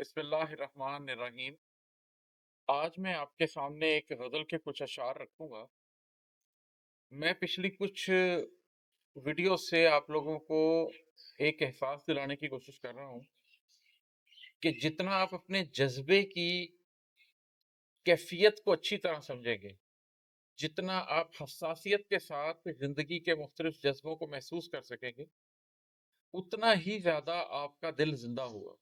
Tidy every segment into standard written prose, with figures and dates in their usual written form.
بسم اللہ الرحمن الرحیم۔ آج میں آپ کے سامنے ایک غزل کے کچھ اشعار رکھوں گا۔ میں پچھلی کچھ ویڈیو سے آپ لوگوں کو ایک احساس دلانے کی کوشش کر رہا ہوں کہ جتنا آپ اپنے جذبے کی کیفیت کو اچھی طرح سمجھیں گے، جتنا آپ حساسیت کے ساتھ زندگی کے مختلف جذبوں کو محسوس کر سکیں گے، اتنا ہی زیادہ آپ کا دل زندہ ہوگا۔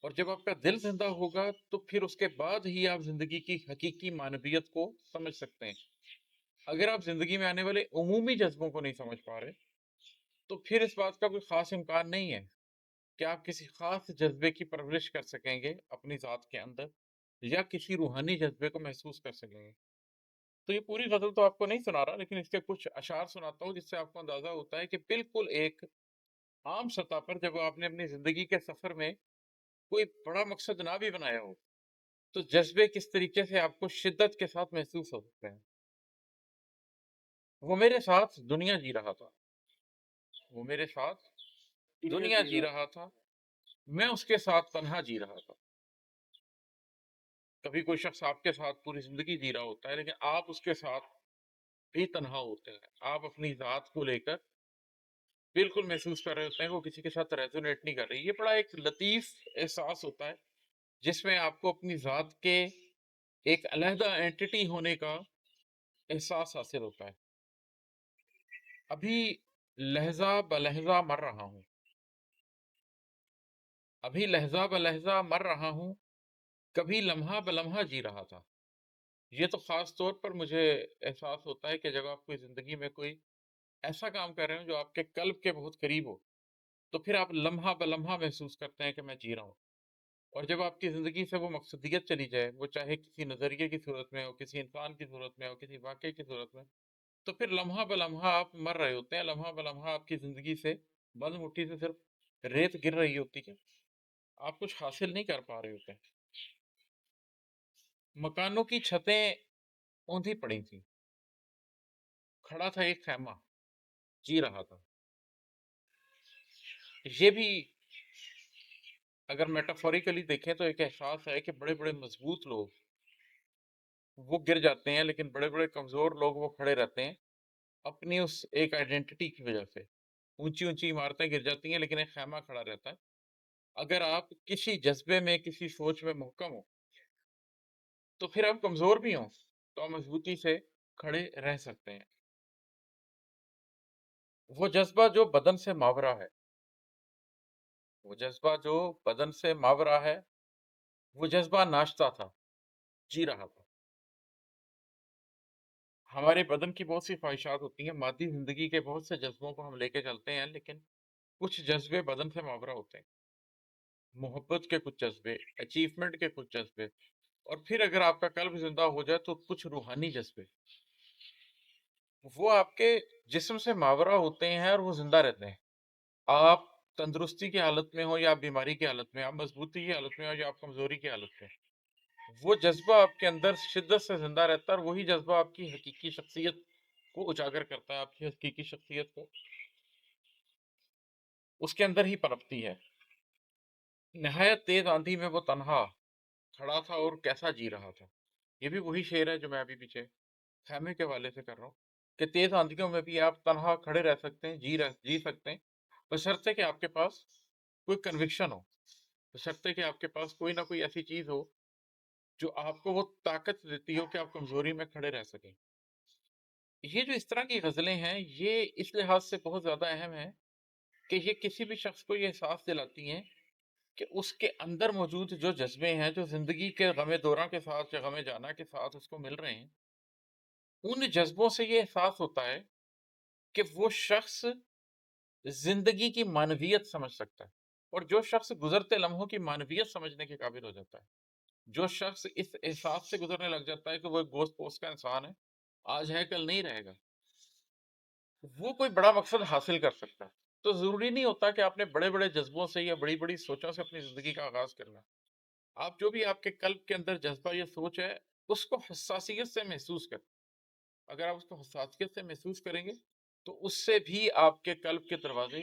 اور جب آپ کا دل زندہ ہوگا تو پھر اس کے بعد ہی آپ زندگی کی حقیقی معنویت کو سمجھ سکتے ہیں۔ اگر آپ زندگی میں آنے والے عمومی جذبوں کو نہیں سمجھ پا رہے تو پھر اس بات کا کوئی خاص امکان نہیں ہے کہ آپ کسی خاص جذبے کی پرورش کر سکیں گے اپنی ذات کے اندر، یا کسی روحانی جذبے کو محسوس کر سکیں گے۔ تو یہ پوری غزل تو آپ کو نہیں سنا رہا، لیکن اس کے کچھ اشعار سناتا ہوں جس سے آپ کو اندازہ ہوتا ہے کہ بالکل ایک عام سطح پر جب آپ نے اپنی زندگی کے سفر میں کوئی بڑا مقصد نہ بھی بنایا ہو تو جذبے کس طریقے سے آپ کو شدت کے ساتھ محسوس ہو سکتے ہیں۔ وہ میرے ساتھ دنیا جی رہا تھا، وہ میرے ساتھ دنیا جی رہا تھا، میں اس کے ساتھ تنہا جی رہا تھا۔ کبھی کوئی شخص آپ کے ساتھ پوری زندگی جی رہا ہوتا ہے، لیکن آپ اس کے ساتھ بھی تنہا ہوتے ہیں۔ آپ اپنی ذات کو لے کر بالکل محسوس کر رہے ہوتے ہیں، وہ کسی کے ساتھ ریزونیٹ نہیں کر رہی۔ یہ بڑا ایک لطیف احساس ہوتا ہے جس میں آپ کو اپنی ذات کے ایک علیحدہ اینٹی ہونے کا احساس حاصل ہوتا ہے۔ ابھی لہجہ بلہجہ مر رہا ہوں، ابھی لہجہ بلہجہ مر رہا ہوں، کبھی لمحہ بلمحہ جی رہا تھا۔ یہ تو خاص طور پر مجھے احساس ہوتا ہے کہ جب آپ کوئی زندگی میں کوئی ایسا کام کر رہے ہوں جو آپ کے قلب کے بہت قریب ہو، تو پھر آپ لمحہ بلمحہ محسوس کرتے ہیں کہ میں جی رہا ہوں۔ اور جب آپ کی زندگی سے وہ مقصدیت چلی جائے، وہ چاہے کسی نظریے کی صورت میں ہو، کسی انسان کی صورت میں ہو، کسی واقعے کی صورت میں، تو پھر لمحہ بلمحہ آپ مر رہے ہوتے ہیں۔ لمحہ بلمحہ آپ کی زندگی سے بند مٹھی سے صرف ریت گر رہی ہوتی ہے، آپ کچھ حاصل نہیں کر پا رہے ہوتے ہیں۔ مکانوں کی چھتیں اوندھی پڑی تھیں، کھڑا تھا ایک خیمہ، جی رہا تھا۔ یہ بھی اگر میٹافوریکلی دیکھیں تو ایک احساس ہے کہ بڑے بڑے مضبوط لوگ وہ گر جاتے ہیں، لیکن بڑے بڑے کمزور لوگ وہ کھڑے رہتے ہیں اپنی اس ایک آئیڈینٹی کی وجہ سے۔ اونچی اونچی عمارتیں گر جاتی ہیں لیکن ایک خیمہ کھڑا رہتا ہے۔ اگر آپ کسی جذبے میں، کسی سوچ میں محکم ہو تو پھر آپ کمزور بھی ہوں تو آپ مضبوطی سے کھڑے رہ سکتے ہیں۔ وہ جذبہ جو بدن سے ماورا ہے، وہ جذبہ جو بدن سے ماورا ہے، وہ جذبہ ناشتا تھا، جی رہا تھا۔ ہمارے بدن کی بہت سی خواہشات ہوتی ہیں، مادی زندگی کے بہت سے جذبوں کو ہم لے کے چلتے ہیں، لیکن کچھ جذبے بدن سے ماورا ہوتے ہیں۔ محبت کے کچھ جذبے، اچیومنٹ کے کچھ جذبے، اور پھر اگر آپ کا قلب زندہ ہو جائے تو کچھ روحانی جذبے، وہ آپ کے جسم سے ماورا ہوتے ہیں اور وہ زندہ رہتے ہیں۔ آپ تندرستی کی حالت میں ہو یا آپ بیماری کی حالت میں، آپ مضبوطی کی حالت میں ہو یا آپ کمزوری کی حالت میں، وہ جذبہ آپ کے اندر شدت سے زندہ رہتا ہے، اور وہی جذبہ آپ کی حقیقی شخصیت کو اجاگر کرتا ہے۔ آپ کی حقیقی شخصیت کو اس کے اندر ہی پنپتی ہے۔ نہایت تیز آندھی میں وہ تنہا کھڑا تھا اور کیسا جی رہا تھا۔ یہ بھی وہی شعر ہے جو میں ابھی پیچھے خیمے کے حوالے سے کر رہا ہوں، کہ تیز آندھیوں میں بھی آپ تنہا کھڑے رہ سکتے ہیں، جی سکتے ہیں، بشرطے کہ آپ کے پاس کوئی کنوکشن ہو، بشرطے کہ آپ کے پاس کوئی نہ کوئی ایسی چیز ہو جو آپ کو وہ طاقت دیتی ہو کہ آپ کمزوری میں کھڑے رہ سکیں۔ یہ جو اس طرح کی غزلیں ہیں، یہ اس لحاظ سے بہت زیادہ اہم ہیں کہ یہ کسی بھی شخص کو یہ احساس دلاتی ہیں کہ اس کے اندر موجود جو جذبے ہیں، جو زندگی کے غم دوراں کے ساتھ یا غم جانا کے ساتھ اس کو مل رہے ہیں، ان جذبوں سے یہ احساس ہوتا ہے کہ وہ شخص زندگی کی معنویت سمجھ سکتا ہے، اور جو شخص گزرتے لمحوں کی معنویت سمجھنے کے قابل ہو جاتا ہے، جو شخص اس احساس سے گزرنے لگ جاتا ہے کہ وہ ایک گوشت پوست کا انسان ہے، آج ہے کل نہیں رہے گا، وہ کوئی بڑا مقصد حاصل کر سکتا ہے۔ تو ضروری نہیں ہوتا کہ آپ نے بڑے بڑے جذبوں سے یا بڑی بڑی سوچوں سے اپنی زندگی کا آغاز کرنا۔ آپ جو بھی آپ کے قلب کے اندر جذبہ یا سوچ ہے، اس کو حساسیت سے محسوس کریں۔ اگر آپ اس کو حساسیت سے محسوس کریں گے تو اس سے بھی آپ کے قلب کے دروازے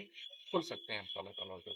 کھل سکتے ہیں، اللہ تعالیٰ کا